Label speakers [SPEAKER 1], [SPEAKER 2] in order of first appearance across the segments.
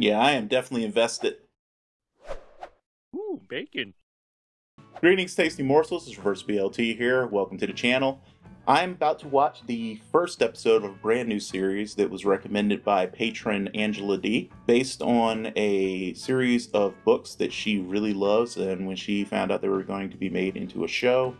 [SPEAKER 1] Yeah, I am definitely invested.
[SPEAKER 2] Ooh, bacon.
[SPEAKER 1] Greetings, tasty morsels. It's Reverse BLT here. Welcome to the channel. I'm about to watch the first episode of a brand new series that was recommended by patron Angela D, based on a series of books that she really loves. And when she found out they were going to be made into a show,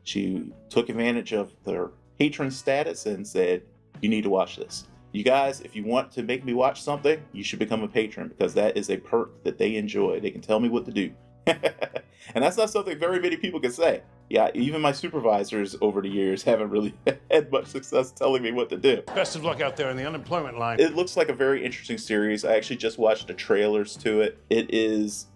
[SPEAKER 1] she took advantage of their patron status and said, "You need to watch this." You guys, if you want to make me watch something, you should become a patron, because that is a perk that they enjoy. They can tell me what to do. And that's not something very many people can say. Yeah, even my supervisors over the years haven't really had much success telling me what to do.
[SPEAKER 3] Best of luck out there in the unemployment line.
[SPEAKER 1] It looks like a very interesting series. I actually just watched the trailers to it. It is,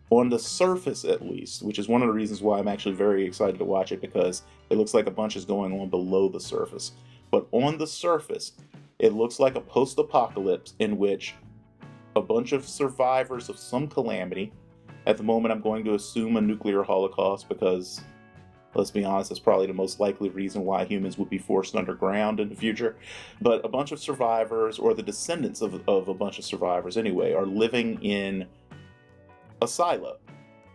[SPEAKER 1] on the surface at least, which is one of the reasons why I'm actually very excited to watch it, because it looks like a bunch is going on below the surface. But on the surface, it looks like a post-apocalypse in which a bunch of survivors of some calamity, at the moment I'm going to assume a nuclear holocaust, because let's be honest, that's probably the most likely reason why humans would be forced underground in the future. But a bunch of survivors, or the descendants of a bunch of survivors anyway, are living in a silo.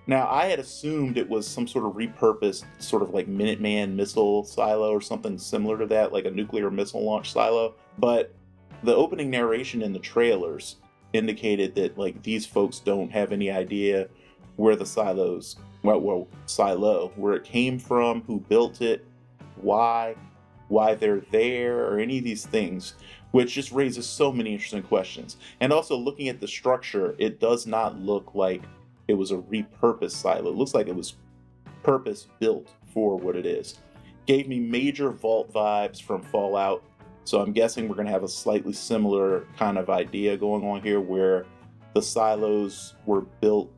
[SPEAKER 1] Now, I had assumed it was some sort of repurposed, sort of like Minuteman missile silo or something similar to that, like a nuclear missile launch silo. But the opening narration in the trailers indicated that like these folks don't have any idea where the silo, where it came from, who built it, why they're there, or any of these things, which just raises so many interesting questions. And also, looking at the structure, it does not look like it was a repurposed silo. It looks like it was purpose built for what it is. Gave me major vault vibes from Fallout, so I'm guessing we're going to have a slightly similar kind of idea going on here, where the silos were built,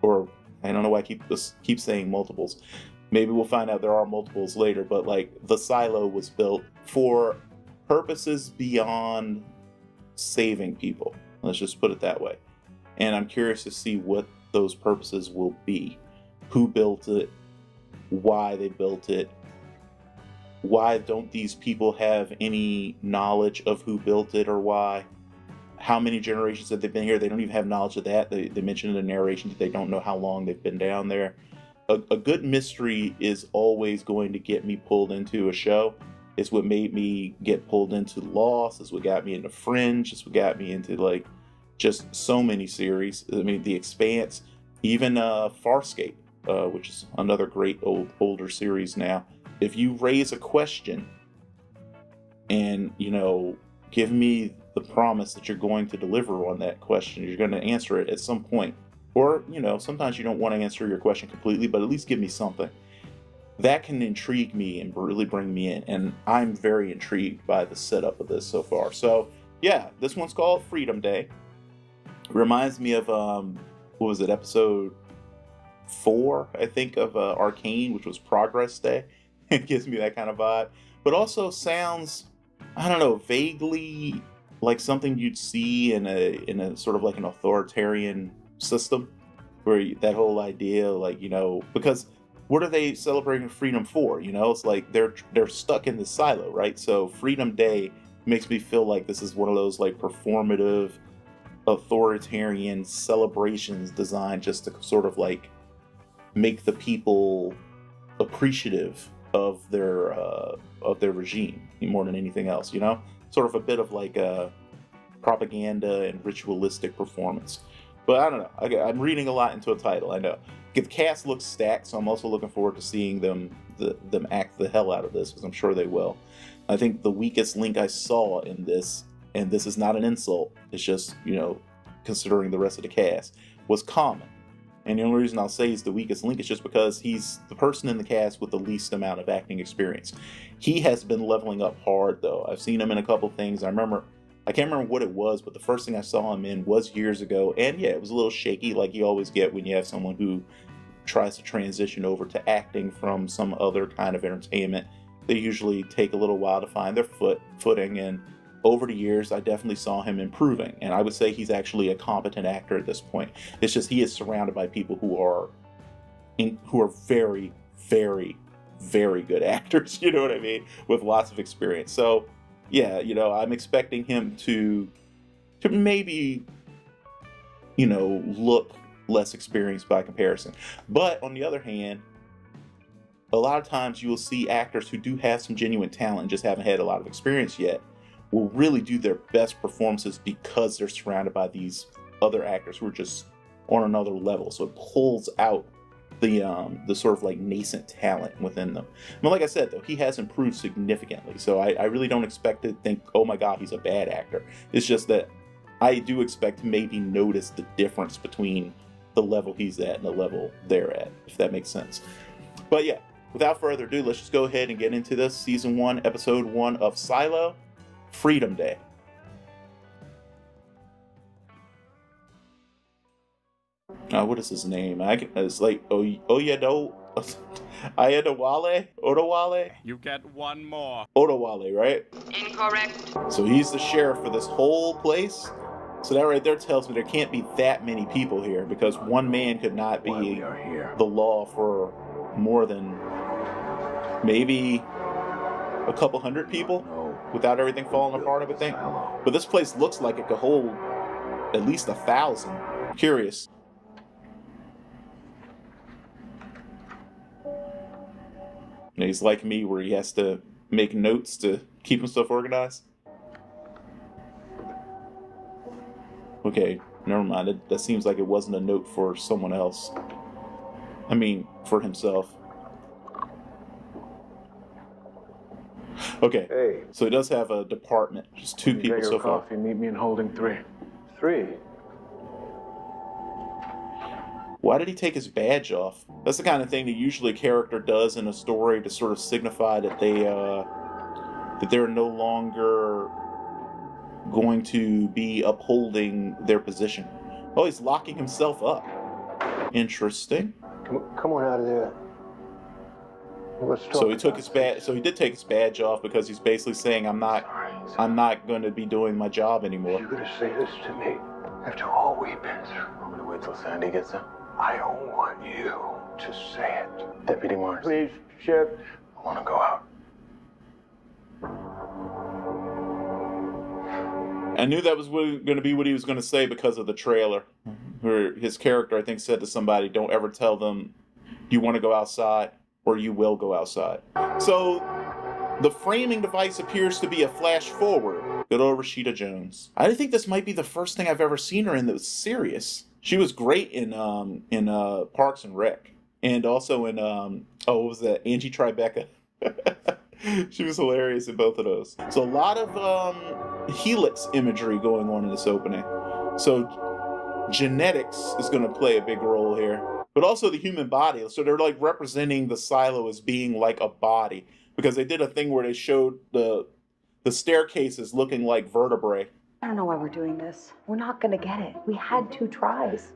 [SPEAKER 1] or I don't know why I keep saying multiples. Maybe we'll find out there are multiples later, but like the silo was built for purposes beyond saving people. Let's just put it that way. And I'm curious to see what those purposes will be. Who built it? Why they built it? Why don't these people have any knowledge of who built it, or why? How many generations have they been here? They don't even have knowledge of that. They mentioned in the narration that they don't know how long they've been down there. A good mystery is always going to get me pulled into a show. It's what made me get pulled into Lost. It's what got me into Fringe. It's what got me into like just so many series. I mean, The Expanse, even Farscape, which is another great older series now. If you raise a question and, you know, give me the promise that you're going to deliver on that question, you're going to answer it at some point. Or, you know, sometimes you don't want to answer your question completely, but at least give me something. That can intrigue me and really bring me in. And I'm very intrigued by the setup of this so far. So, yeah, this one's called Freedom Day. Reminds me of, what was it, episode 4, I think, of Arcane, which was Progress Day. It gives me that kind of vibe. But also sounds, I don't know, vaguely like something you'd see in a sort of like an authoritarian system, where that whole idea, like, you know, because what are they celebrating freedom for? You know, it's like they're stuck in this silo, right? So Freedom Day makes me feel like this is one of those like performative authoritarian celebrations designed just to sort of like make the people appreciative of their regime more than anything else, you know? Sort of a bit of like a propaganda and ritualistic performance. But I don't know. I'm reading a lot into a title, I know. The cast looks stacked, so I'm also looking forward to seeing them act the hell out of this, because I'm sure they will. I think the weakest link I saw in this, and this is not an insult, it's just, you know, considering the rest of the cast, was Common. And the only reason I'll say he's the weakest link is just because he's the person in the cast with the least amount of acting experience. He has been leveling up hard, though. I've seen him in a couple things. I can't remember what it was, but the first thing I saw him in was years ago. And yeah, it was a little shaky, like you always get when you have someone who tries to transition over to acting from some other kind of entertainment. They usually take a little while to find their footing, and over the years, I definitely saw him improving, and I would say he's actually a competent actor at this point. It's just he is surrounded by people who are very, very, very good actors, you know what I mean, with lots of experience. So, yeah, you know, I'm expecting him to maybe you know, look less experienced by comparison. But on the other hand, a lot of times you will see actors who do have some genuine talent and just haven't had a lot of experience yet will really do their best performances because they're surrounded by these other actors who are just on another level. So it pulls out the sort of like nascent talent within them. But like I said, though, he has improved significantly. So I really don't expect to think, oh my God, he's a bad actor. It's just that I do expect to maybe notice the difference between the level he's at and the level they're at, if that makes sense. But yeah, without further ado, let's just go ahead and get into this. Season 1, Episode 1 of Silo, Freedom Day. What is his name? It's like Oyedowale? Odawale?
[SPEAKER 2] You get one more.
[SPEAKER 1] Odawale, right?
[SPEAKER 4] Incorrect.
[SPEAKER 1] So he's the sheriff for this whole place. So that right there tells me there can't be that many people here, because one man could not be the law for more than maybe a couple hundred people without everything falling apart, I would think. But this place looks like it could hold at least 1,000. I'm curious. He's like me, where he has to make notes to keep himself organized. Okay, never mind. That seems like it wasn't a note for someone else. I mean, for himself. Okay,
[SPEAKER 5] hey,
[SPEAKER 1] so he does have a department. Just 2 people so far.
[SPEAKER 5] Coffee. Meet me in holding 3. 3?
[SPEAKER 1] Why did he take his badge off? That's the kind of thing that usually a character does in a story to sort of signify that they're no longer going to be upholding their position. Oh, he's locking himself up. Interesting.
[SPEAKER 5] Come on out of there. Let's talk.
[SPEAKER 1] So he took his badge. So he did take his badge off because he's basically saying, "I'm not going to be doing my job anymore."
[SPEAKER 5] You're gonna say this to me after all we've been through. I'm gonna wait till Sandy gets in. I don't want you to say it. Deputy Mars. Please, Sheriff. I want to go out.
[SPEAKER 1] I knew that was going to be what he was going to say because of the trailer. Where his character, I think, said to somebody, "Don't ever tell them you want to go outside or you will go outside." So the framing device appears to be a flash forward. Good old Rashida Jones. I think this might be the first thing I've ever seen her in that was serious. She was great in Parks and Rec, and also in what was that? Angie Tribeca. She was hilarious in both of those. So a lot of helix imagery going on in this opening. So genetics is going to play a big role here, but also the human body. So they're like representing the silo as being like a body, because they did a thing where they showed the staircases looking like vertebrae.
[SPEAKER 4] I don't know why we're doing this. We're not gonna get it. We had 2 tries.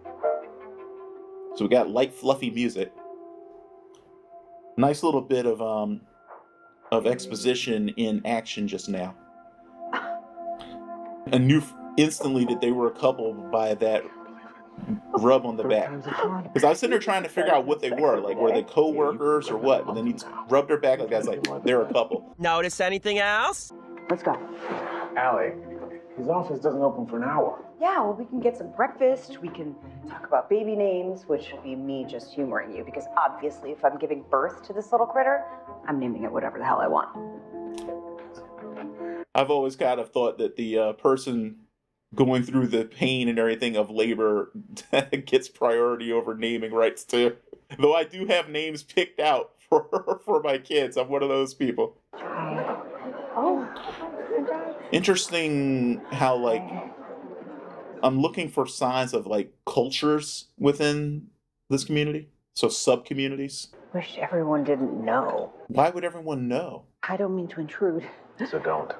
[SPEAKER 1] So we got light, fluffy music. Nice little bit of exposition in action just now. I knew instantly that they were a couple by that rub on the back. Because I was sitting there trying to figure out what they were. Like, were they co-workers or what? But then he rubbed her back like I was like, they're a couple.
[SPEAKER 6] Notice anything else?
[SPEAKER 4] Let's go.
[SPEAKER 5] Allie, his office doesn't open for an hour.
[SPEAKER 4] Yeah, well, we can get some breakfast. We can talk about baby names, which will be me just humoring you, because obviously if I'm giving birth to this little critter, I'm naming it whatever the hell I want.
[SPEAKER 1] I've always kind of thought that the person going through the pain and everything of labor gets priority over naming rights too. Though I do have names picked out for my kids. I'm one of those people.
[SPEAKER 4] Oh.
[SPEAKER 1] Interesting how, like, I'm looking for signs of, like, cultures within this community. So sub-communities.
[SPEAKER 4] Wish everyone didn't know.
[SPEAKER 1] Why would everyone know?
[SPEAKER 4] I don't mean to intrude.
[SPEAKER 5] So don't.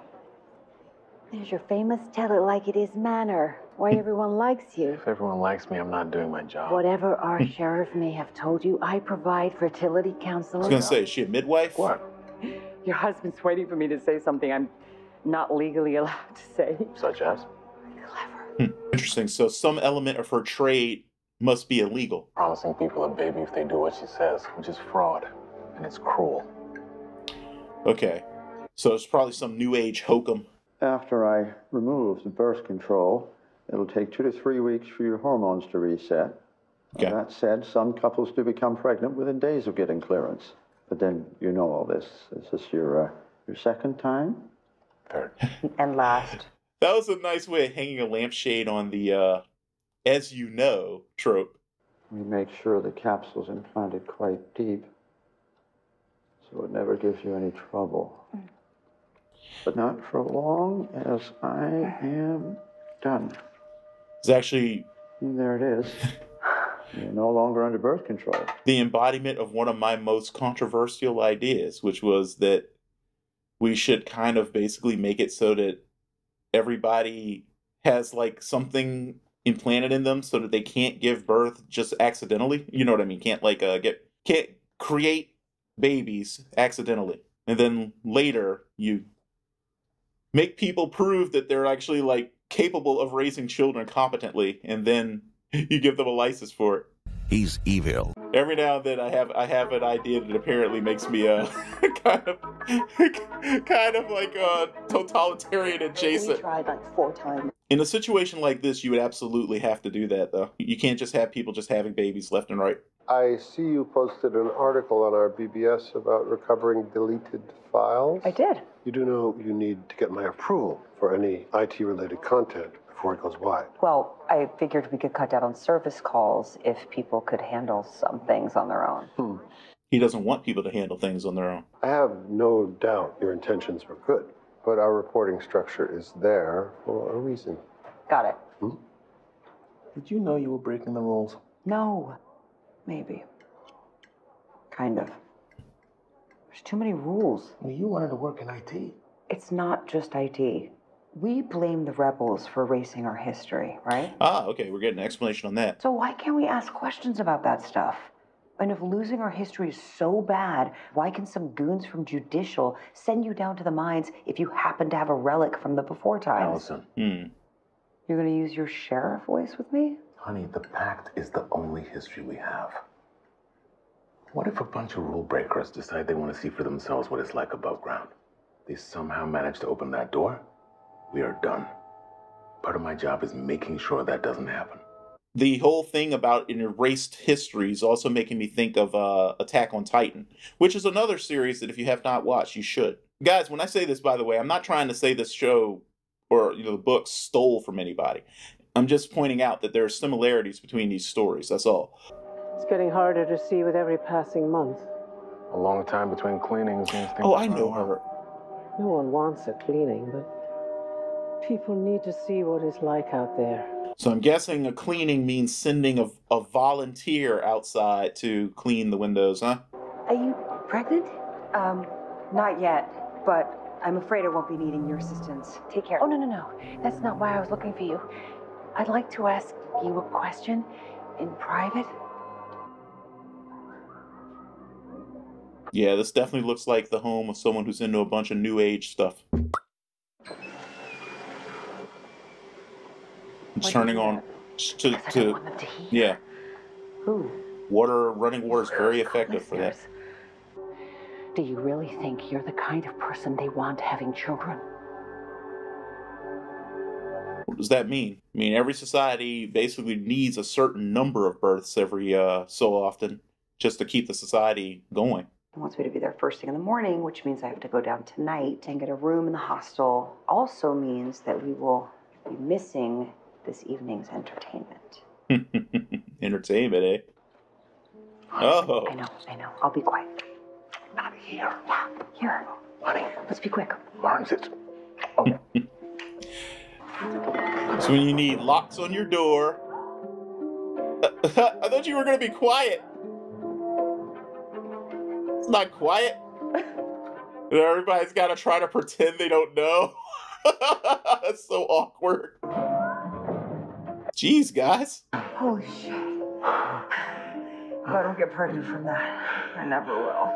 [SPEAKER 4] There's your famous tell it like it is manner. Why everyone likes you.
[SPEAKER 5] If everyone likes me, I'm not doing my job.
[SPEAKER 4] Whatever our sheriff may have told you, I provide fertility counseling.
[SPEAKER 1] I was going to say, is she a midwife?
[SPEAKER 5] What?
[SPEAKER 4] Your husband's waiting for me to say something I'm not legally allowed to say.
[SPEAKER 5] Such as?
[SPEAKER 4] Clever.
[SPEAKER 1] Interesting. So some element of her trade must be illegal.
[SPEAKER 5] Promising people a baby if they do what she says, which is fraud. And it's cruel.
[SPEAKER 1] Okay. So it's probably some new age hokum.
[SPEAKER 7] After I removed the birth control,
[SPEAKER 2] It'll take 2 to 3 weeks for your hormones to reset.
[SPEAKER 1] Okay.
[SPEAKER 2] That said, some couples do become pregnant within days of getting clearance. But then you know all this. Is this your second time?
[SPEAKER 5] Third.
[SPEAKER 4] And last.
[SPEAKER 1] That was a nice way of hanging a lampshade on the as you know trope.
[SPEAKER 2] We make sure the capsule's implanted quite deep, so it never gives you any trouble. But not for long as I am done.
[SPEAKER 1] It's actually...
[SPEAKER 2] And there it is. You're no longer under birth control.
[SPEAKER 1] The embodiment of one of my most controversial ideas, which was that we should kind of basically make it so that everybody has like something implanted in them so that they can't give birth just accidentally. You know what I mean? Can't like can't create babies accidentally. And then later you make people prove that they're actually like capable of raising children competently, and then you give them a license for it.
[SPEAKER 6] He's evil.
[SPEAKER 1] Every now and then I have an idea that apparently makes me kind of like totalitarian adjacent.
[SPEAKER 7] We tried like 4 times.
[SPEAKER 1] In a situation like this, you would absolutely have to do that, though. You can't just have people just having babies left and right.
[SPEAKER 8] I see you posted an article on our BBS about recovering deleted files.
[SPEAKER 4] I did.
[SPEAKER 8] You do know you need to get my approval for any IT-related content before it goes wide.
[SPEAKER 4] Well, I figured we could cut down on service calls if people could handle some things on their own.
[SPEAKER 1] He doesn't want people to handle things on their own.
[SPEAKER 8] I have no doubt your intentions are good, but our reporting structure is there for a reason.
[SPEAKER 4] Got it.
[SPEAKER 5] Did you know you were breaking the rules?
[SPEAKER 4] No. Maybe. Kind of. There's too many rules.
[SPEAKER 5] Well, you wanted to work in IT.
[SPEAKER 4] It's not just IT. We blame the rebels for erasing our history, right?
[SPEAKER 1] Ah, okay, we're getting an explanation on that.
[SPEAKER 4] So why can't we ask questions about that stuff? And if losing our history is so bad, why can some goons from Judicial send you down to the mines if you happen to have a relic from the before times?
[SPEAKER 5] Allison.
[SPEAKER 4] You're gonna use your sheriff voice with me?
[SPEAKER 5] Honey, the pact is the only history we have. What if a bunch of rule breakers decide they want to see for themselves what it's like above ground? They somehow manage to open that door? We are done. Part of my job is making sure that doesn't happen.
[SPEAKER 1] The whole thing about an erased history is also making me think of Attack on Titan, which is another series that if you have not watched, you should. Guys, when I say this, by the way, I'm not trying to say this show or the book stole from anybody. I'm just pointing out that there are similarities between these stories, that's all.
[SPEAKER 9] It's getting harder to see with every passing month.
[SPEAKER 5] A long time between cleanings means things.
[SPEAKER 1] Oh, I know her.
[SPEAKER 9] No one wants a cleaning, but people need to see what it's like out there.
[SPEAKER 1] So I'm guessing a cleaning means sending a volunteer outside to clean the windows, huh?
[SPEAKER 4] Are you pregnant? Not yet, but I'm afraid I won't be needing your assistance. Take care.
[SPEAKER 7] Oh, no. That's not why I was looking for you. I'd like to ask you a question in private.
[SPEAKER 1] Yeah, this definitely looks like the home of someone who's into a bunch of new age stuff. It's turning on to yeah.
[SPEAKER 4] Who?
[SPEAKER 1] Running water is very effective for that.
[SPEAKER 7] Do you really think you're the kind of person they want having children?
[SPEAKER 1] What does that mean? I mean, every society basically needs a certain number of births every so often just to keep the society going.
[SPEAKER 4] He wants me to be there first thing in the morning, which means I have to go down tonight and get a room in the hostel. Also means that we will be missing this evening's entertainment.
[SPEAKER 1] Entertainment, eh? Oh.
[SPEAKER 4] I know. I'll be quiet.
[SPEAKER 5] Not here.
[SPEAKER 4] Yeah, here.
[SPEAKER 5] Honey.
[SPEAKER 4] Let's be quick.
[SPEAKER 5] Barnes, it's... Oh.
[SPEAKER 1] So when you need locks on your door... I thought you were going to be quiet. It's not quiet. Everybody's got to try to pretend they don't know. That's so awkward. Jeez, guys.
[SPEAKER 4] Holy shit. If I don't get pregnant from that, I never will.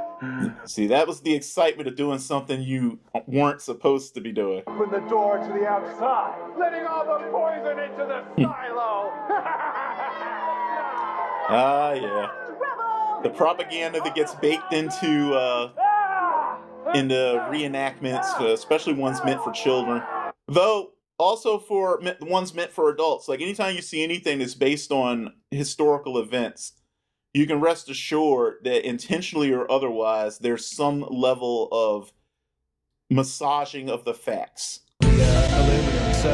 [SPEAKER 1] See, that was the excitement of doing something you weren't supposed to be doing.
[SPEAKER 10] Open the door to the outside, letting all the poison into the silo.
[SPEAKER 1] Ah, yeah. The propaganda that gets baked into reenactments, especially ones meant for children. Though, also for ones meant for adults. Like anytime you see anything that's based on historical events, you can rest assured that intentionally or otherwise, there's some level of massaging of the facts.
[SPEAKER 6] Aluminum. So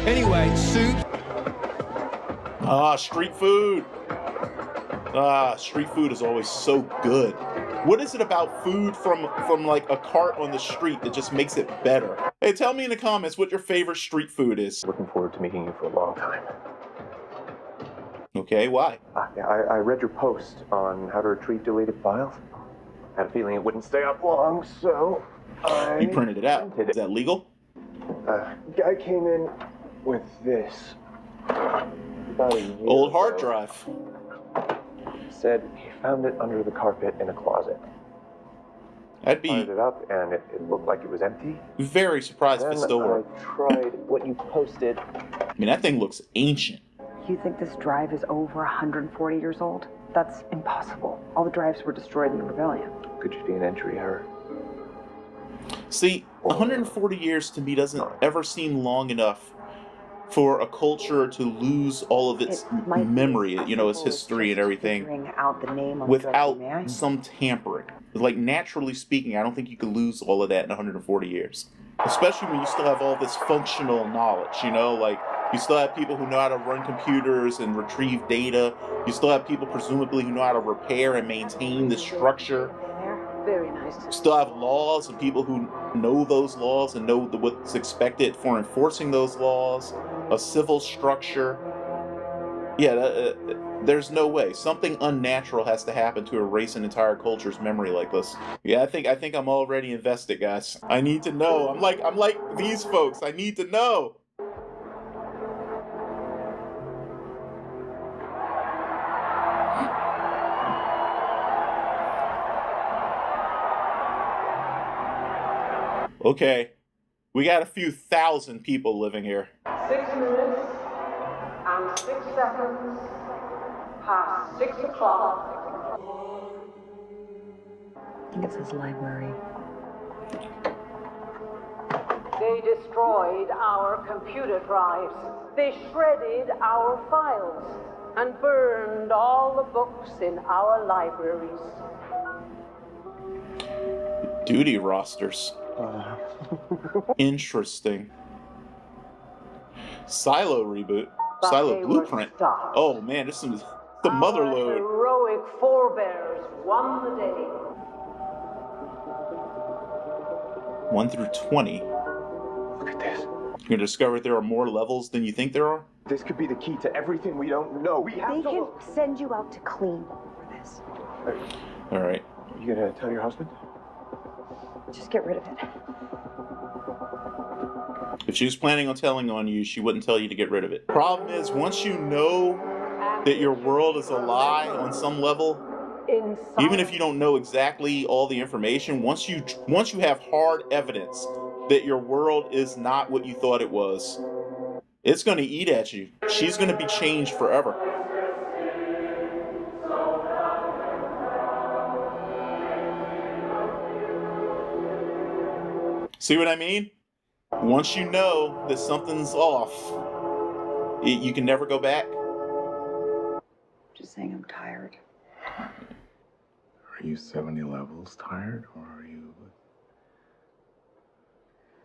[SPEAKER 6] anyway, soup.
[SPEAKER 1] Ah, street food. Ah, street food is always so good. What is it about food from like a cart on the street that just makes it better? Hey, tell me in the comments what your favorite street food is.
[SPEAKER 11] Looking forward to meeting you for a long time.
[SPEAKER 1] Okay, why?
[SPEAKER 11] I read your post on how to retrieve deleted files. Had a feeling it wouldn't stay up long, so
[SPEAKER 1] You printed it out. Is that legal?
[SPEAKER 11] Guy came in with this. About a year
[SPEAKER 1] Old hard
[SPEAKER 11] ago.
[SPEAKER 1] drive.
[SPEAKER 11] Said he found it under the carpet in a closet.
[SPEAKER 1] I'd be
[SPEAKER 11] Fired it up, and it looked like it was empty.
[SPEAKER 1] very surprised if it still worked.
[SPEAKER 11] I tried what you posted.
[SPEAKER 1] I mean, that thing looks ancient.
[SPEAKER 4] You think this drive is over 140 years old? That's impossible. All the drives were destroyed in the rebellion.
[SPEAKER 11] Could just be an entry error.
[SPEAKER 1] See, 140 years to me doesn't ever seem long enough for a culture to lose all of its memory, you know, its history and everything,
[SPEAKER 4] Out the name of
[SPEAKER 1] without
[SPEAKER 4] the man.
[SPEAKER 1] some tampering. Like, naturally speaking, I don't think you could lose all of that in 140 years. Especially when you still have all this functional knowledge, you know? Like, you still have people who know how to run computers and retrieve data. You still have people, presumably, who know how to repair and maintain the structure.
[SPEAKER 9] Very nice.
[SPEAKER 1] You still have laws and people who know those laws and know what's expected for enforcing those laws. A civil structure. Yeah, there's no way. Something unnatural has to happen to erase an entire culture's memory like this. Yeah, I think I'm already invested, guys. I need to know. I'm like these folks. I need to know. Okay, we got a few thousand people living here.
[SPEAKER 9] 6 minutes and 6 seconds past 6 o'clock.
[SPEAKER 4] I think it says library.
[SPEAKER 9] They destroyed our computer drives. They shredded our files and burned all the books in our libraries.
[SPEAKER 1] Duty rosters. Interesting. Silo reboot.
[SPEAKER 9] But
[SPEAKER 1] Silo
[SPEAKER 9] they
[SPEAKER 1] blueprint.
[SPEAKER 9] were stopped.
[SPEAKER 1] Oh man, this is the mother
[SPEAKER 9] Our
[SPEAKER 1] load.
[SPEAKER 9] heroic forebears won the day.
[SPEAKER 1] 1 through 20.
[SPEAKER 11] Look at this.
[SPEAKER 1] You're gonna discover there are more levels than you think there are?
[SPEAKER 11] This could be the key to everything we don't know. We have
[SPEAKER 4] They
[SPEAKER 11] to
[SPEAKER 4] can
[SPEAKER 11] look.
[SPEAKER 4] send you out to clean for this.
[SPEAKER 1] Alright.
[SPEAKER 11] You gonna tell your husband?
[SPEAKER 4] Just get rid of it.
[SPEAKER 1] If she was planning on telling on you, she wouldn't tell you to get rid of it. Problem is, once you know that your world is a lie on some level, even if you don't know exactly all the information, once you have hard evidence that your world is not what you thought it was, it's going to eat at you. She's going to be changed forever. See what I mean? Once you know that something's off, you can never go back.
[SPEAKER 4] Just saying I'm tired.
[SPEAKER 5] Are you 70 levels tired, or are you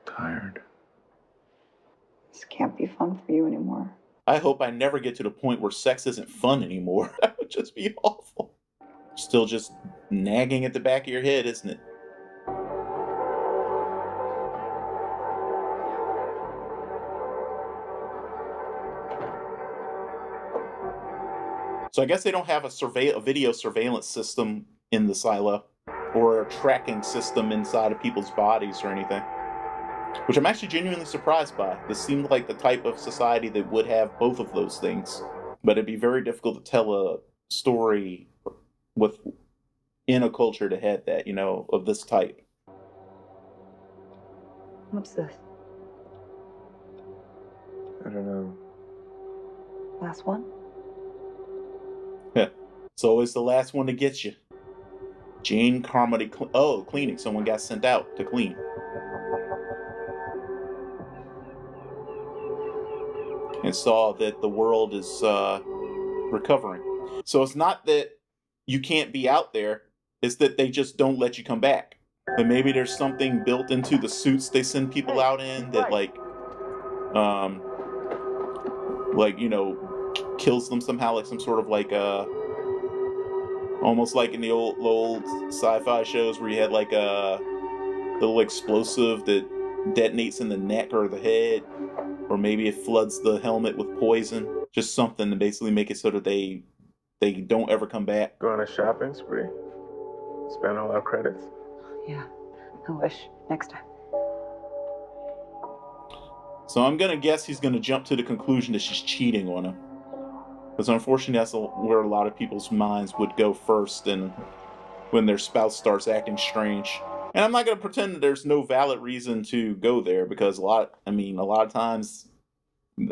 [SPEAKER 5] tired?
[SPEAKER 4] This can't be fun for you anymore.
[SPEAKER 1] I hope I never get to the point where sex isn't fun anymore. That would just be awful. Still just nagging at the back of your head, isn't it? So I guess they don't have a video surveillance system in the silo, or a tracking system inside of people's bodies or anything. Which I'm actually genuinely surprised by. This seemed like the type of society that would have both of those things. But it'd be very difficult to tell a story in a culture that had that, you know, of this type.
[SPEAKER 4] What's this?
[SPEAKER 11] I don't know.
[SPEAKER 4] Last one?
[SPEAKER 1] Yeah. It's always the last one to get you. Jane Carmody. Cleaning. Someone got sent out to clean. and saw that the world is recovering. So it's not that you can't be out there, it's that they just don't let you come back. And maybe there's something built into the suits they send people out in that you know, kills them somehow, like some sort of like almost like in the old sci-fi shows where you had like a little explosive that detonates in the neck or the head, or maybe it floods the helmet with poison. Just something to basically make it so that they don't ever come back.
[SPEAKER 5] Go on a shopping spree? Spend all our credits?
[SPEAKER 4] Yeah, I wish. Next time.
[SPEAKER 1] So I'm gonna guess he's gonna jump to the conclusion that she's cheating on him. Because unfortunately that's where a lot of people's minds would go first, and when their spouse starts acting strange. And I'm not gonna pretend that there's no valid reason to go there, because a lot of times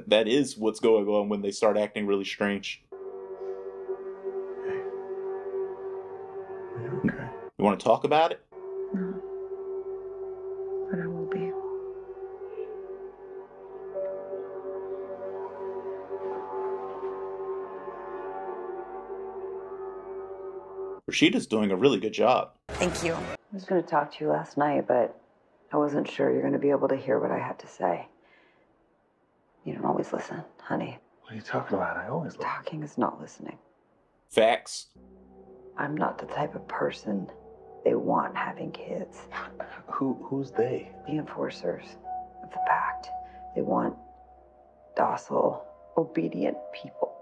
[SPEAKER 1] that is what's going on when they start acting really strange.
[SPEAKER 5] Are you okay?
[SPEAKER 1] You want to talk about it?
[SPEAKER 4] No. But I will be.
[SPEAKER 1] Rashida's doing a really good job.
[SPEAKER 4] Thank you. I was going to talk to you last night, but I wasn't sure you're going to be able to hear what I had to say. You don't always listen, honey.
[SPEAKER 5] What are you talking about? I always listen.
[SPEAKER 4] Talking is not listening.
[SPEAKER 1] Facts.
[SPEAKER 4] I'm not the type of person they want having kids.
[SPEAKER 5] Who's they?
[SPEAKER 4] The enforcers of the pact. They want docile, obedient people.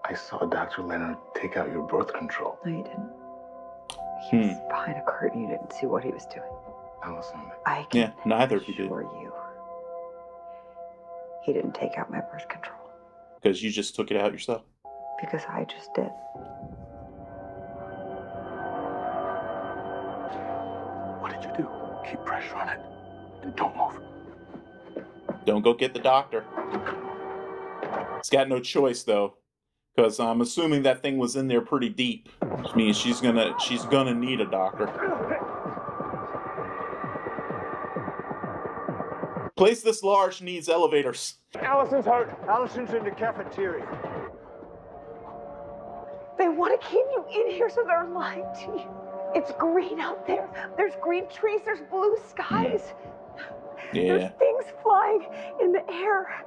[SPEAKER 5] I saw Dr. Leonard take out your birth control.
[SPEAKER 4] No, you didn't. He was behind a curtain. You didn't see what he was doing.
[SPEAKER 5] Allison.
[SPEAKER 4] I can
[SPEAKER 1] neither of you did.
[SPEAKER 4] assure you, he didn't take out my birth control.
[SPEAKER 1] Because you just took it out yourself.
[SPEAKER 4] Because I just did.
[SPEAKER 5] What did you do? Keep pressure on it. And don't move.
[SPEAKER 1] Don't go get the doctor. It's got no choice, though. Because I'm assuming that thing was in there pretty deep. Which means she's gonna need a doctor. Place this large needs elevators.
[SPEAKER 10] Allison's hurt. Allison's in the cafeteria.
[SPEAKER 7] They want to keep you in here, so they're lying to you. It's green out there. There's green trees. There's blue skies.
[SPEAKER 1] Yeah.
[SPEAKER 7] There's things flying in the air.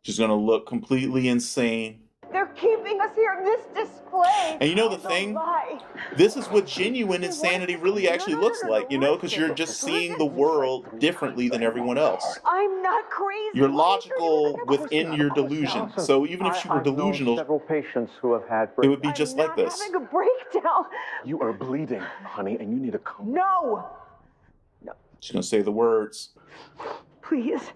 [SPEAKER 1] She's gonna look completely insane.
[SPEAKER 7] They're keeping us here. This display.
[SPEAKER 1] And you know the thing? This is what genuine insanity really actually looks like, you know, because you're just seeing the world differently than everyone else.
[SPEAKER 7] I'm not crazy.
[SPEAKER 1] You're logical within your delusion. So even if she were delusional,
[SPEAKER 2] several patients who have had
[SPEAKER 1] it would be just like this.
[SPEAKER 7] I'm having a breakdown.
[SPEAKER 5] You are bleeding, honey, and you need to calm.
[SPEAKER 7] No.
[SPEAKER 1] She's gonna say the words.
[SPEAKER 7] Please.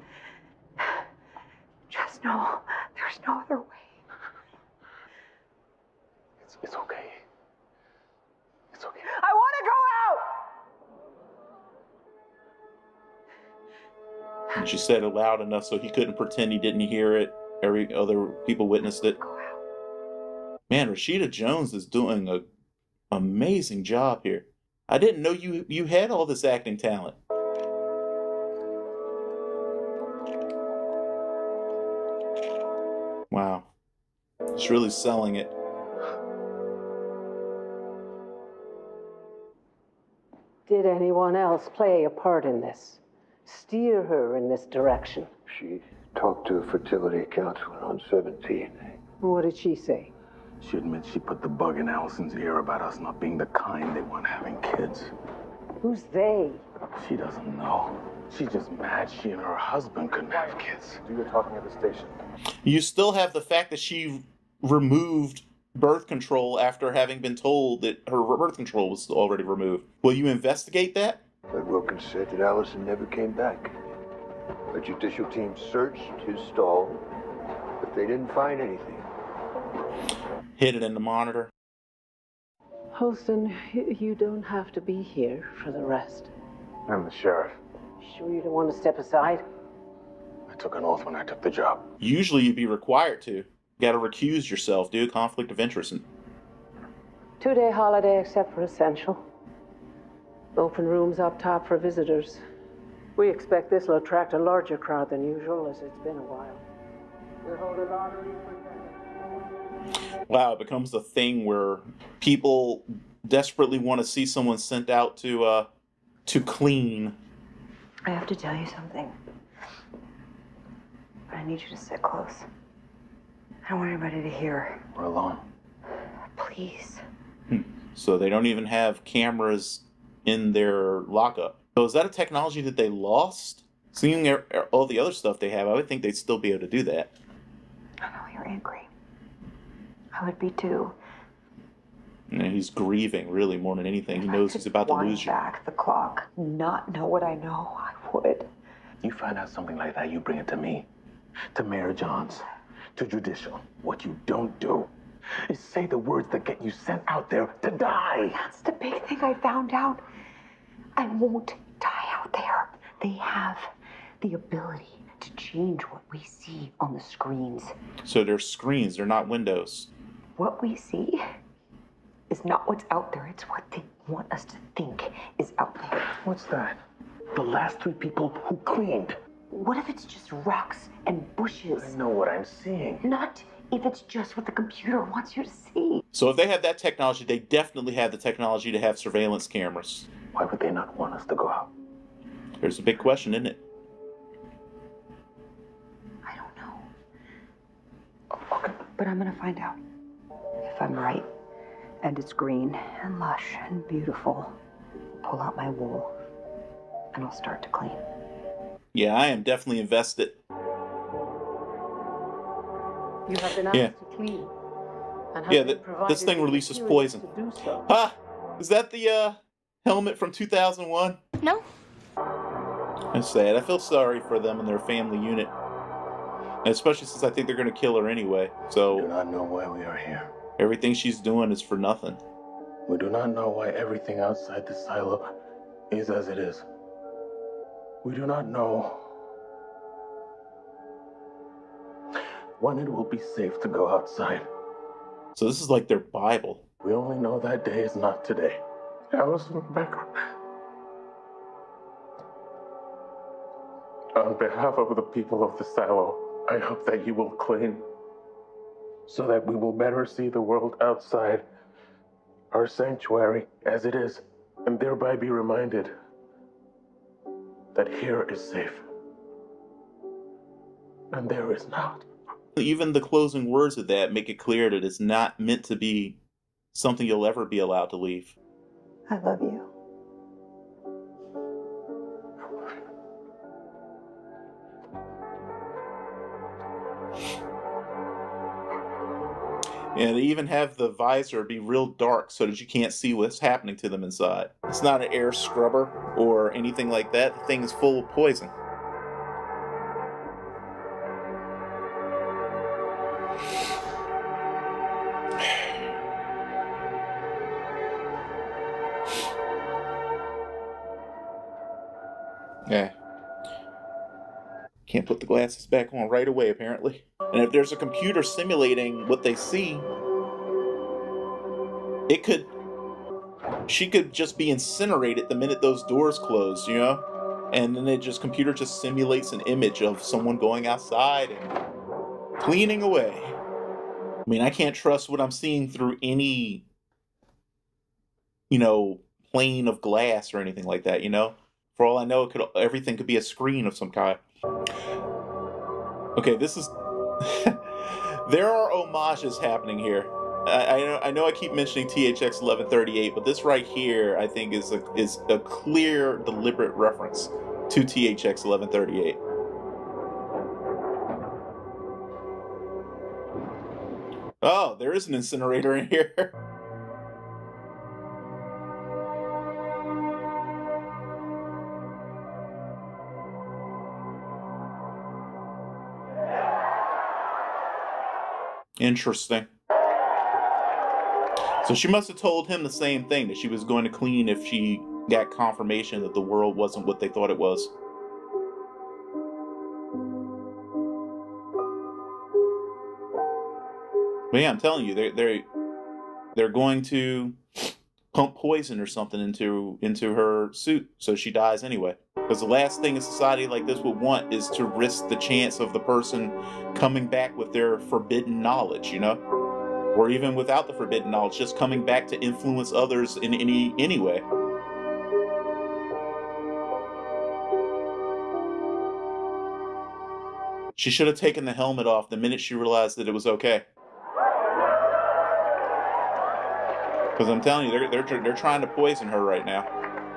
[SPEAKER 7] Just know there's no other way.
[SPEAKER 5] It's okay. It's okay.
[SPEAKER 7] I want to go out.
[SPEAKER 1] And she said it loud enough so he couldn't pretend he didn't hear it. Every other people witnessed it. Man, Rashida Jones is doing an amazing job here. I didn't know you had all this acting talent. Wow. She's really selling it.
[SPEAKER 9] Did anyone else play a part in this? Steer her in this direction?
[SPEAKER 2] She talked to a fertility counselor on 17.
[SPEAKER 9] What did she say?
[SPEAKER 5] She admits she put the bug in Allison's ear about us not being the kind they want having kids.
[SPEAKER 9] Who's they?
[SPEAKER 5] She doesn't know. She's just mad she and her husband couldn't have kids.
[SPEAKER 11] Do your talking at the station.
[SPEAKER 1] You still have the fact that she removed birth control after having been told that her birth control was already removed. Will you investigate that?
[SPEAKER 2] But Wilkins said that Allison never came back. A judicial team searched his stall, but they didn't find anything.
[SPEAKER 1] Hid it in the monitor.
[SPEAKER 9] Holston, you don't have to be here for the rest.
[SPEAKER 5] I'm the sheriff.
[SPEAKER 9] Sure you don't want to step aside?
[SPEAKER 5] I took an oath when I took the job.
[SPEAKER 1] Usually you'd be required to. You gotta recuse yourself, dude. Conflict of interest.
[SPEAKER 9] 2-day holiday except for essential. Open rooms up top for visitors. We expect this will attract a larger crowd than usual, as it's been a while. We hold a lottery for...
[SPEAKER 1] Wow, it becomes a thing where people desperately want to see someone sent out to clean.
[SPEAKER 4] I have to tell you something. But I need you to sit close. I don't want anybody to hear.
[SPEAKER 5] We're alone.
[SPEAKER 4] Please.
[SPEAKER 1] So they don't even have cameras in their lockup. So is that a technology that they lost? Seeing all the other stuff they have, I would think they'd still be able to do that.
[SPEAKER 4] I know you're angry. I would be too.
[SPEAKER 1] And he's grieving, really, more than anything. He knows he's about to lose you.
[SPEAKER 4] Back the clock, not know what I know, I would.
[SPEAKER 5] You find out something like that, you bring it to me, to Mayor Johns, to Judicial. What you don't do is say the words that get you sent out there to die.
[SPEAKER 4] That's the big thing I found out. I won't die out there. They have the ability to change what we see on the screens.
[SPEAKER 1] So they're screens, they're not windows.
[SPEAKER 4] What we see is not what's out there. It's what they want us to think is out there.
[SPEAKER 5] What's that? The last 3 people who cleaned.
[SPEAKER 4] What if it's just rocks and bushes?
[SPEAKER 5] I know what I'm seeing.
[SPEAKER 4] Not if it's just what the computer wants you to see.
[SPEAKER 1] So if they have that technology, they definitely have the technology to have surveillance cameras.
[SPEAKER 5] Why would they not want us to go out?
[SPEAKER 1] There's a big question, isn't it?
[SPEAKER 4] I don't know. Okay. But I'm gonna find out. If I'm right, and it's green and lush and beautiful, I'll pull out my wool and I'll start to clean.
[SPEAKER 1] Yeah, I am definitely invested.
[SPEAKER 9] You have been asked to clean. And
[SPEAKER 1] Yeah, this thing releases poison. Ha! Is that the helmet from 2001?
[SPEAKER 12] No.
[SPEAKER 1] That's sad. I feel sorry for them and their family unit. And especially since I think they're going to kill her anyway. So
[SPEAKER 5] We do not know why we are here.
[SPEAKER 1] Everything she's doing is for nothing.
[SPEAKER 5] We do not know why everything outside the silo is as it is. We do not know when it will be safe to go outside.
[SPEAKER 1] So this is like their Bible.
[SPEAKER 5] We only know that day is not today. Allison Becker. On behalf of the people of the silo, I hope that you will clean so that we will better see the world outside our sanctuary as it is, and thereby be reminded that here is safe and there is not.
[SPEAKER 1] Even the closing words of that make it clear that it's not meant to be something you'll ever be allowed to leave.
[SPEAKER 4] I love you.
[SPEAKER 1] Yeah, they even have the visor be real dark so that you can't see what's happening to them inside. It's not an air scrubber or anything like that. The thing is full of poison. Yeah. Can't put the glasses back on right away, apparently. And if there's a computer simulating what they see, she could just be incinerated the minute those doors close, you know? And then computer just simulates an image of someone going outside and cleaning away. I mean, I can't trust what I'm seeing through any, plane of glass or anything like that, For all I know, everything could be a screen of some kind. Okay, this is... There are homages happening here. I know I keep mentioning THX 1138, but this right here, I think, is a clear, deliberate reference to THX 1138. Oh, there is an incinerator in here. Interesting. So she must have told him the same thing, that she was going to clean if she got confirmation that the world wasn't what they thought it was. But yeah, I'm telling you, they're going to pump poison or something into her suit, so she dies anyway. Because the last thing a society like this would want is to risk the chance of the person coming back with their forbidden knowledge, you know? Or even without the forbidden knowledge, just coming back to influence others in any way. She should have taken the helmet off the minute she realized that it was okay. Because I'm telling you, they're trying to poison her right now.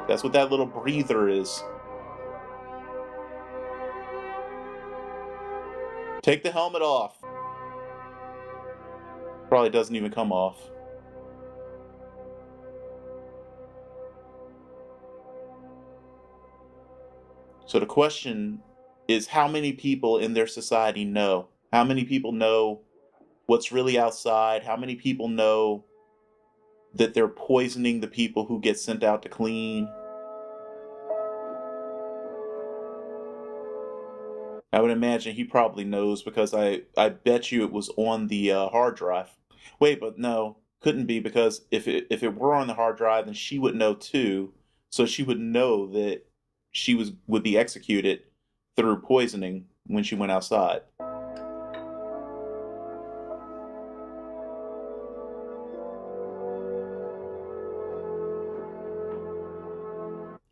[SPEAKER 1] That's what that little breather is. Take the helmet off. Probably doesn't even come off. So the question is, how many people in their society know? How many people know what's really outside? How many people know that they're poisoning the people who get sent out to clean? I would imagine he probably knows, because I bet you it was on the hard drive. Wait, but no, couldn't be, because if it were on the hard drive, then she would know too. So she would know that she would be executed through poisoning when she went outside.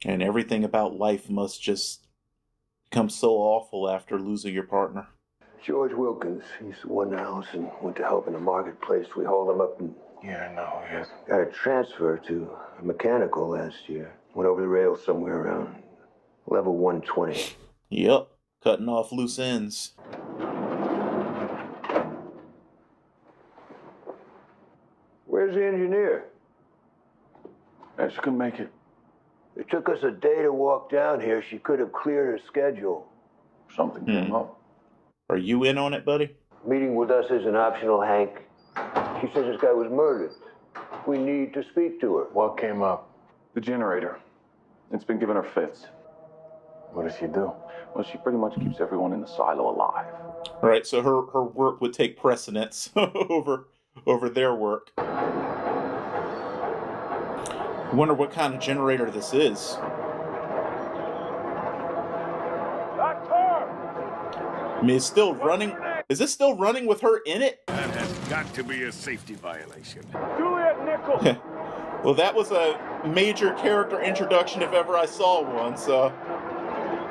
[SPEAKER 1] And everything about life must just become so awful after losing your partner.
[SPEAKER 12] George Wilkins, he's the one Allison went to help in the marketplace. We hauled him up and...
[SPEAKER 5] Yeah, I know, yes.
[SPEAKER 12] Got a transfer to a mechanical last year. Went over the rails somewhere around level 120.
[SPEAKER 1] Yep, cutting off loose ends.
[SPEAKER 12] Where's the engineer?
[SPEAKER 5] She couldn't make it.
[SPEAKER 12] It took us a day to walk down here. She could have cleared her schedule.
[SPEAKER 5] Something came up.
[SPEAKER 1] Are you in on it, buddy?
[SPEAKER 12] Meeting with us isn't optional, Hank. She says this guy was murdered. We need to speak to her.
[SPEAKER 5] What came up?
[SPEAKER 11] The generator. It's been giving her fits.
[SPEAKER 5] What does she do?
[SPEAKER 11] Well, she pretty much keeps everyone in the silo alive.
[SPEAKER 1] All right, so her work would take precedence over their work. I wonder what kind of generator this is.
[SPEAKER 10] That's her!
[SPEAKER 1] I mean, it's still running. Is this still running with her in it?
[SPEAKER 3] That has got to be a safety violation.
[SPEAKER 10] Juliet Nichols!
[SPEAKER 1] Well, that was a major character introduction if ever I saw one, so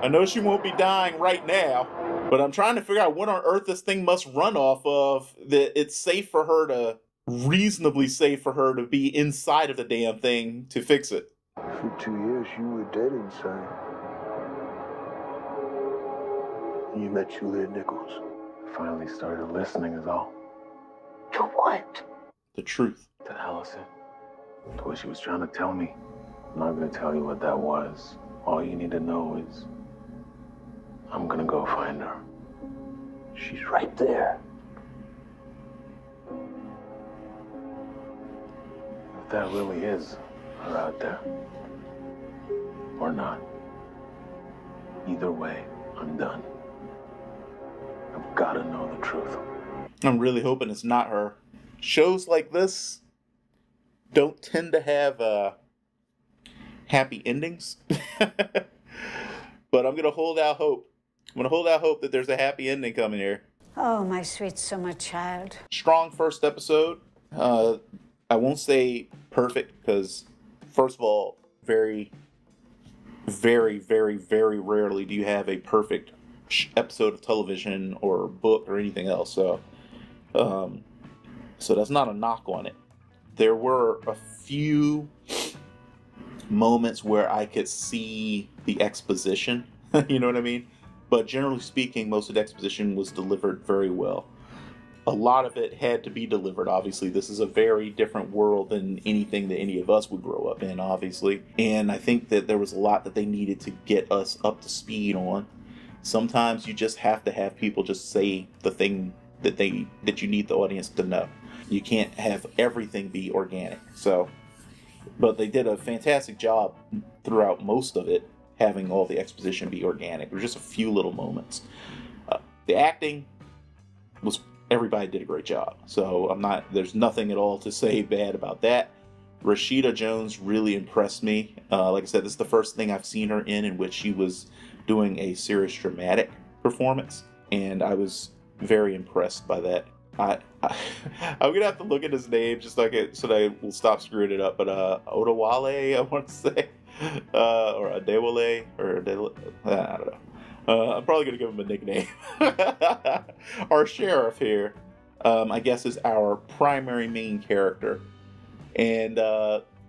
[SPEAKER 1] I know she won't be dying right now, but I'm trying to figure out what on earth this thing must run off of, that it's safe for her to, reasonably safe for her to be inside of the damn thing to fix it.
[SPEAKER 12] For 2 years, you were dead inside. You met Juliet Nichols.
[SPEAKER 5] Finally started listening is all.
[SPEAKER 12] To what?
[SPEAKER 1] The truth.
[SPEAKER 5] To Allison. To what she was trying to tell me. I'm not going to tell you what that was. All you need to know is I'm going to go find her.
[SPEAKER 12] She's right there.
[SPEAKER 5] If that really is her out there. Or not. Either way, I'm done. I've got to know the truth.
[SPEAKER 1] I'm really hoping it's not her. Shows like this don't tend to have happy endings. But I'm going to hold out hope. I'm going to hold out hope that there's a happy ending coming here.
[SPEAKER 13] Oh, my sweet summer child.
[SPEAKER 1] Strong first episode. I won't say perfect because, first of all, very, very, very, very rarely do you have a perfect episode of television or book or anything else. So that's not a knock on it. There were a few moments where I could see the exposition, you know what I mean? But generally speaking, most of the exposition was delivered very well. A lot of it had to be delivered, obviously. This is a very different world than anything that any of us would grow up in, obviously. And I think that there was a lot that they needed to get us up to speed on. Sometimes you just have to have people just say the thing that you need the audience to know. You can't have everything be organic. But they did a fantastic job throughout most of it, having all the exposition be organic. There were just a few little moments. The acting was, everybody did a great job. So there's nothing at all to say bad about that. Rashida Jones really impressed me. Like I said, this is the first thing I've seen her in which she was doing a serious dramatic performance, and I was very impressed by that. I'm gonna have to look at his name just so that I will stop screwing it up. But Odawale, I want to say, or Adewale, or I don't know. I'm probably gonna give him a nickname. Our sheriff here, I guess, is our primary main character, and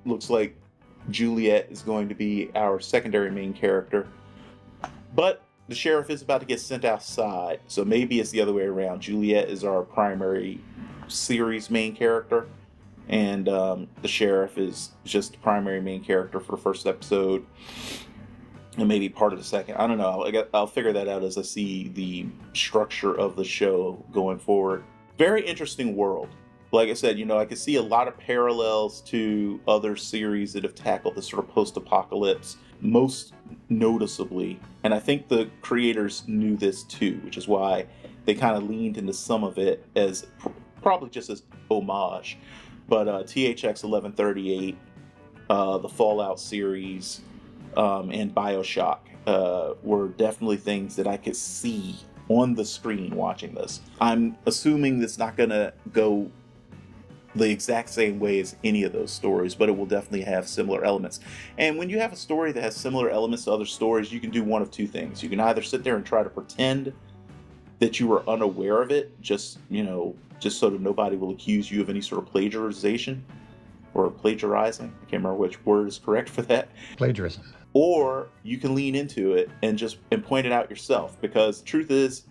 [SPEAKER 1] looks like Juliet is going to be our secondary main character. But the sheriff is about to get sent outside, so maybe it's the other way around. Juliet is our primary series main character, and the sheriff is just the primary main character for the first episode, and maybe part of the second. I don't know. I'll figure that out as I see the structure of the show going forward. Very interesting world. Like I said, I can see a lot of parallels to other series that have tackled this sort of post-apocalypse, most noticeably. And I think the creators knew this too, which is why they kind of leaned into some of it as probably just as homage. But THX 1138, the Fallout series, and Bioshock were definitely things that I could see on the screen watching this. I'm assuming it's not going to go the exact same way as any of those stories, but it will definitely have similar elements. And when you have a story that has similar elements to other stories, you can do one of two things. You can either sit there and try to pretend that you were unaware of it, just so that nobody will accuse you of any sort of plagiarization or plagiarizing. I can't remember which word is correct for that.
[SPEAKER 14] Plagiarism.
[SPEAKER 1] Or you can lean into it and point it out yourself, because the truth is,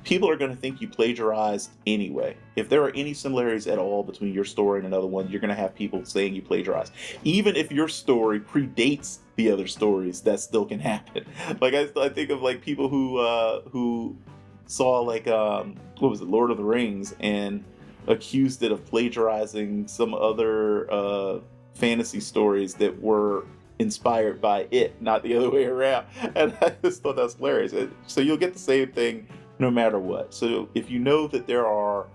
[SPEAKER 1] people are going to think you plagiarized anyway. If there are any similarities at all between your story and another one, you're going to have people saying you plagiarized. Even if your story predates the other stories, that still can happen. Like I think of like people who saw like what was it, Lord of the Rings, and accused it of plagiarizing some other fantasy stories that were inspired by it, not the other way around. And I just thought that was hilarious. So you'll get the same thing no matter what. So if you know that there are,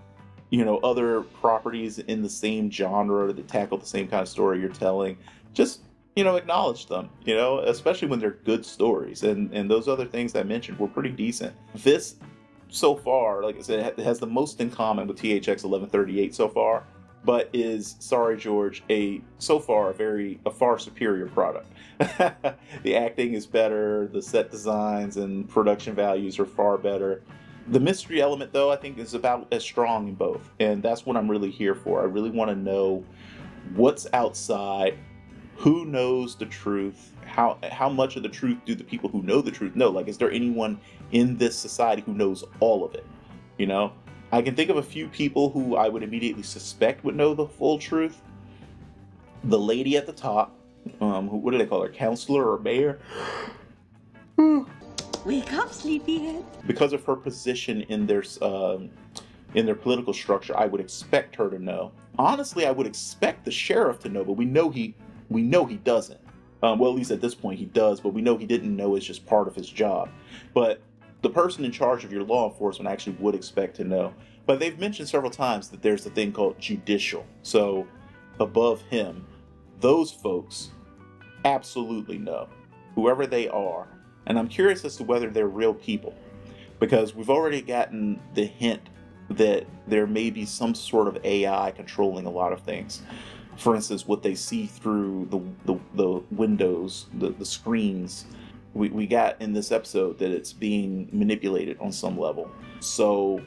[SPEAKER 1] other properties in the same genre that tackle the same kind of story you're telling, just, acknowledge them, especially when they're good stories. And those other things I mentioned were pretty decent. This, so far, like I said, it has the most in common with THX 1138 so far, but is, sorry George, a far superior product. The acting is better, the set designs and production values are far better. The mystery element, though, I think is about as strong in both, and that's what I'm really here for. I really want to know what's outside, who knows the truth, how much of the truth do the people who know the truth know? Like, is there anyone in this society who knows all of it? I can think of a few people who I would immediately suspect would know the full truth. The lady at the top, what do they call her, counselor or mayor?
[SPEAKER 15] Wake up, sleepyhead.
[SPEAKER 1] Because of her position in their political structure, I would expect her to know. Honestly, I would expect the sheriff to know, but we know he doesn't. Well, at least at this point he does, but we know he didn't know it's just part of his job. But the person in charge of your law enforcement actually would expect to know. But they've mentioned several times that there's a thing called judicial. So above him, those folks absolutely know, whoever they are. And I'm curious as to whether they're real people, because we've already gotten the hint that there may be some sort of AI controlling a lot of things. For instance, what they see through the windows, the screens. We got in this episode that it's being manipulated on some level. So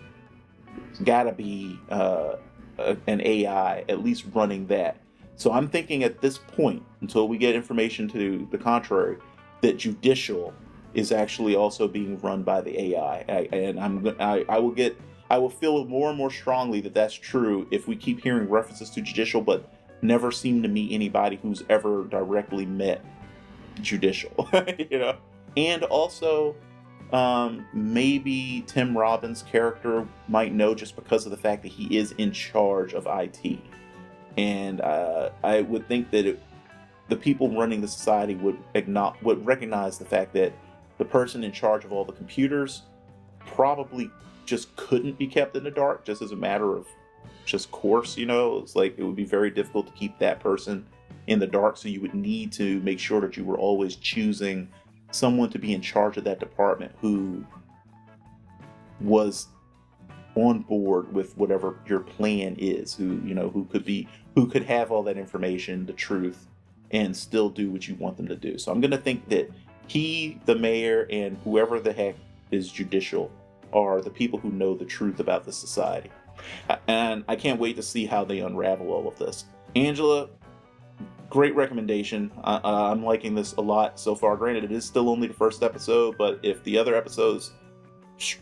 [SPEAKER 1] it's gotta be an AI at least running that. So I'm thinking at this point, until we get information to the contrary, that judicial is actually also being run by the AI. I will feel more and more strongly that that's true if we keep hearing references to judicial, but never seem to meet anybody who's ever directly met judicial. And also maybe Tim Robbins' character might know, just because of the fact that he is in charge of IT. And I would think that the people running the society would recognize the fact that the person in charge of all the computers probably just couldn't be kept in the dark, just as a matter of just course, you know. It's like it would be very difficult to keep that person in the dark, so you would need to make sure that you were always choosing someone to be in charge of that department who was on board with whatever your plan is, who, you know, who could have all that information, the truth, and still do what you want them to do. So I'm gonna think that he, the mayor, and whoever the heck is judicial are the people who know the truth about the society. And I can't wait to see how they unravel all of this. Angela, great recommendation. I'm liking this a lot so far. Granted, it is still only the first episode, but if the other episodes,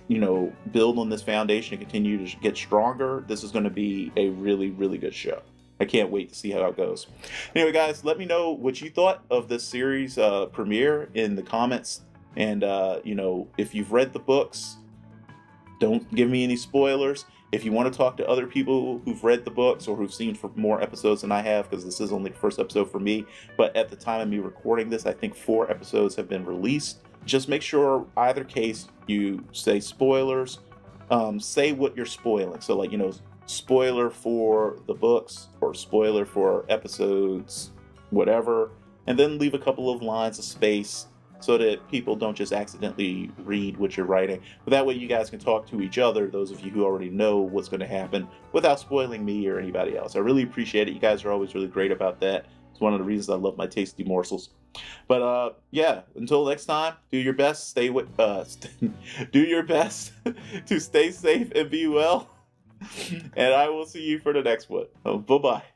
[SPEAKER 1] you know, build on this foundation and continue to get stronger, this is going to be a really, really good show. I can't wait to see how it goes. Anyway, guys, let me know what you thought of this series premiere in the comments. And, you know, if you've read the books, don't give me any spoilers. If you want to talk to other people who've read the books or who've seen for more episodes than I have, because this is only the first episode for me, but at the time of me recording this, I think 4 episodes have been released. Just make sure either case you say spoilers, say what you're spoiling. So, like, you know, spoiler for the books or spoiler for episodes, whatever, and then leave a couple of lines of space so that people don't just accidentally read what you're writing. But that way you guys can talk to each other, those of you who already know what's going to happen, without spoiling me or anybody else. I really appreciate it. You guys are always really great about that. It's one of the reasons I love my tasty morsels. But yeah, until next time, do your best, stay with do your best to stay safe and be well. And I will see you for the next one. Bye-bye.